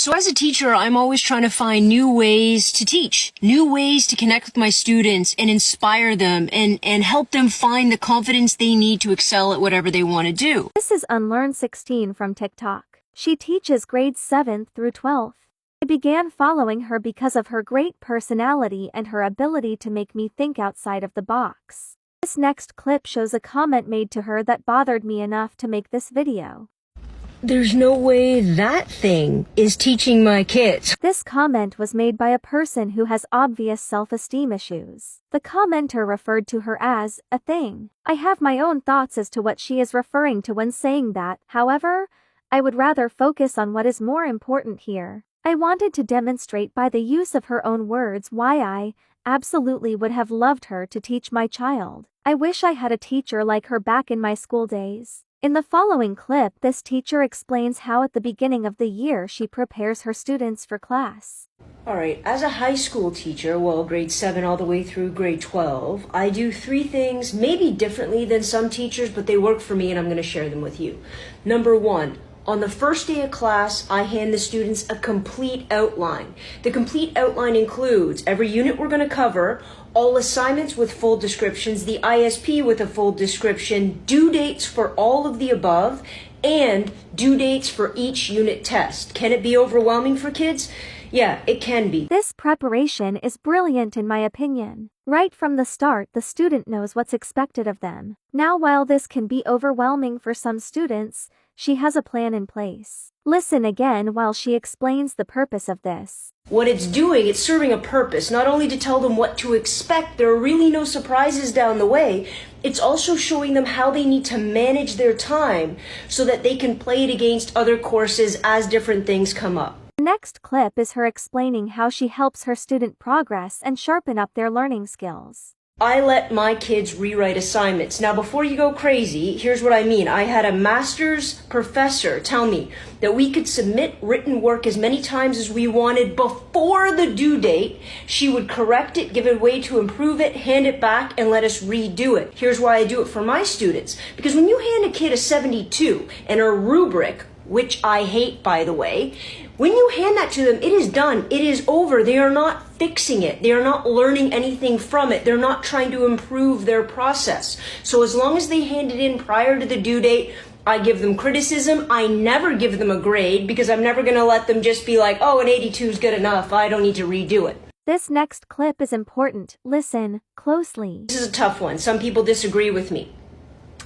So as a teacher, I'm always trying to find new ways to teach, new ways to connect with my students and inspire them and help them find the confidence they need to excel at whatever they want to do. This is Unlearn16 from TikTok. She teaches grades 7th through 12th. I began following her because of her great personality and her ability to make me think outside of the box. This next clip shows a comment made to her that bothered me enough to make this video. There's no way that thing is teaching my kids. This comment was made by a person who has obvious self-esteem issues. The commenter referred to her as a thing. I have my own thoughts as to what she is referring to when saying that. However, I would rather focus on what is more important here. I wanted to demonstrate by the use of her own words why I absolutely would have loved her to teach my child. I wish I had a teacher like her back in my school days. In the following clip, this teacher explains how at the beginning of the year she prepares her students for class. Alright, as a high school teacher, well, grade 7 all the way through grade 12, I do 3 things, maybe differently than some teachers, but they work for me and I'm going to share them with you. Number 1. On the first day of class, I hand the students a complete outline. The complete outline includes every unit we're going to cover, all assignments with full descriptions, the ISP with a full description, due dates for all of the above, and due dates for each unit test. Can it be overwhelming for kids? Yeah, it can be. This preparation is brilliant in my opinion. Right from the start, the student knows what's expected of them. Now, while this can be overwhelming for some students, she has a plan in place. Listen again while she explains the purpose of this. What it's doing, it's serving a purpose, not only to tell them what to expect, there are really no surprises down the way, it's also showing them how they need to manage their time so that they can play it against other courses as different things come up. The next clip is her explaining how she helps her student progress and sharpen up their learning skills. I let my kids rewrite assignments. Now, before you go crazy, here's what I mean. I had a master's professor tell me that we could submit written work as many times as we wanted before the due date. She would correct it, give it a way to improve it, hand it back, and let us redo it. Here's why I do it for my students. Because when you hand a kid a 72 and a rubric, which I hate, by the way, when you hand that to them, it is done. It is over. They are not fixing it. They are not learning anything from it. They're not trying to improve their process. So as long as they hand it in prior to the due date, I give them criticism. I never give them a grade because I'm never going to let them just be like, oh, an 82 is good enough. I don't need to redo it. This next clip is important. Listen closely. This is a tough one. Some people disagree with me.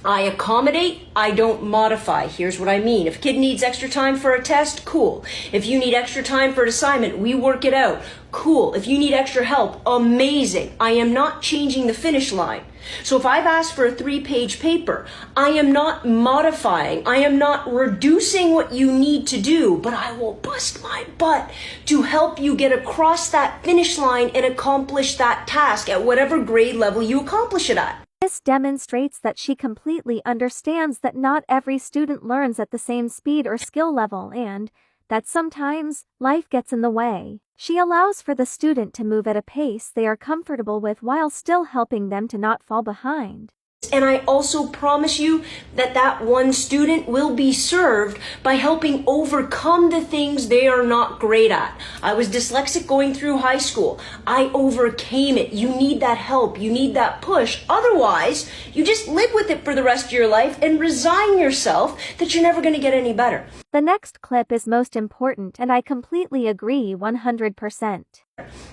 I accommodate, I don't modify. Here's what I mean. If a kid needs extra time for a test, cool. If you need extra time for an assignment, we work it out. Cool. If you need extra help, amazing. I am not changing the finish line. So if I've asked for a 3-page paper, I am not modifying. I am not reducing what you need to do, but I will bust my butt to help you get across that finish line and accomplish that task at whatever grade level you accomplish it at. This demonstrates that she completely understands that not every student learns at the same speed or skill level and that sometimes life gets in the way. She allows for the student to move at a pace they are comfortable with while still helping them to not fall behind. And I also promise you that that one student will be served by helping overcome the things they are not great at. I was dyslexic going through high school. I overcame it. You need that help. You need that push. Otherwise, you just live with it for the rest of your life and resign yourself that you're never going to get any better. The next clip is most important and I completely agree 100%.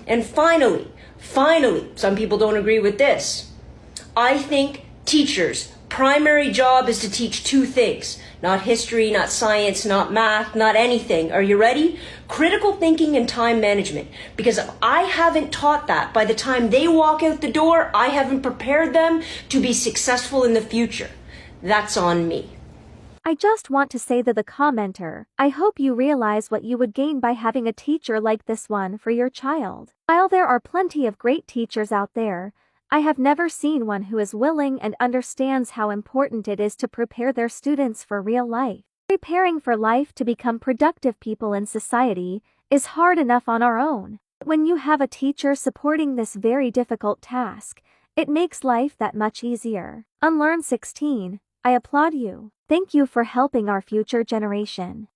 And finally, some people don't agree with this. I think teachers' primary job is to teach 2 things. Not history, not science, not math, not anything. Are you ready? Critical thinking and time management. Because if I haven't taught that by the time they walk out the door, I haven't prepared them to be successful in the future. That's on me. I just want to say to the commenter, I hope you realize what you would gain by having a teacher like this one for your child. While there are plenty of great teachers out there, I have never seen one who is willing and understands how important it is to prepare their students for real life. Preparing for life to become productive people in society is hard enough on our own. When you have a teacher supporting this very difficult task, it makes life that much easier. Unlearn16, I applaud you. Thank you for helping our future generation.